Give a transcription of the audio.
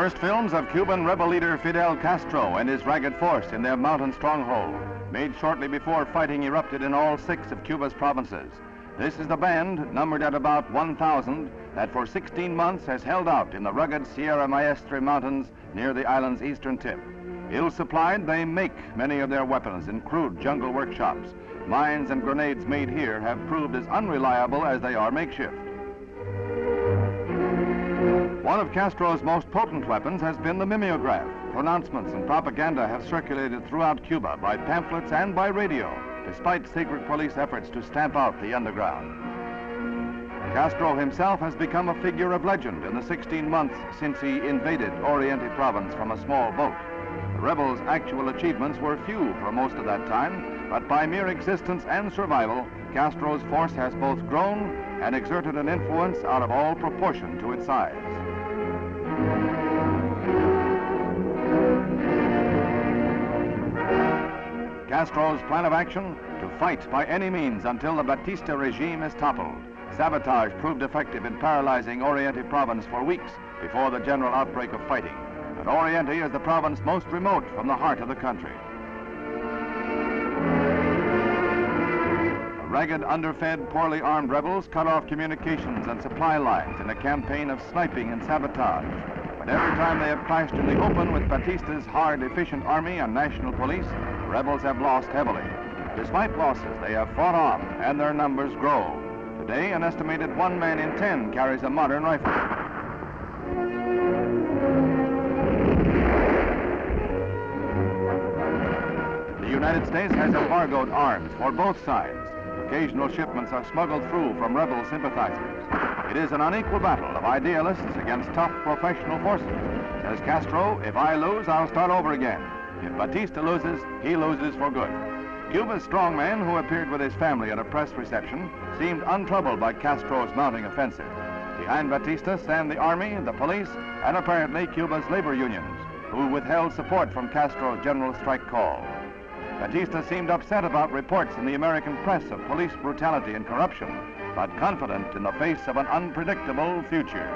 first films of Cuban rebel leader Fidel Castro and his ragged force in their mountain stronghold, made shortly before fighting erupted in all 6 of Cuba's provinces. This is the band, numbered at about 1,000, that for 16 months has held out in the rugged Sierra Maestre Mountains near the island's eastern tip. Ill-supplied, they make many of their weapons in crude jungle workshops. Mines and grenades made here have proved as unreliable as they are makeshift. One of Castro's most potent weapons has been the mimeograph. Pronouncements and propaganda have circulated throughout Cuba by pamphlets and by radio, despite secret police efforts to stamp out the underground. Castro himself has become a figure of legend in the 16 months since he invaded Oriente province from a small boat. The rebels' actual achievements were few for most of that time, but by mere existence and survival, Castro's force has both grown and exerted an influence out of all proportion to its size. Castro's plan of action? To fight by any means until the Batista regime is toppled. Sabotage proved effective in paralyzing Oriente province for weeks before the general outbreak of fighting. But Oriente is the province most remote from the heart of the country. The ragged, underfed, poorly armed rebels cut off communications and supply lines in a campaign of sniping and sabotage. But every time they have clashed in the open with Batista's hard, efficient army and national police, the rebels have lost heavily. Despite losses, they have fought on, and their numbers grow. Today, an estimated 1 man in 10 carries a modern rifle. The United States has embargoed arms for both sides. Occasional shipments are smuggled through from rebel sympathizers. It is an unequal battle of idealists against tough professional forces. Says Castro, if I lose, I'll start over again. If Batista loses, he loses for good. Cuba's strongman, who appeared with his family at a press reception, seemed untroubled by Castro's mounting offensive. Behind Batista stand the army, the police, and apparently Cuba's labor unions, who withheld support from Castro's general strike call. Batista seemed upset about reports in the American press of police brutality and corruption, but confident in the face of an unpredictable future.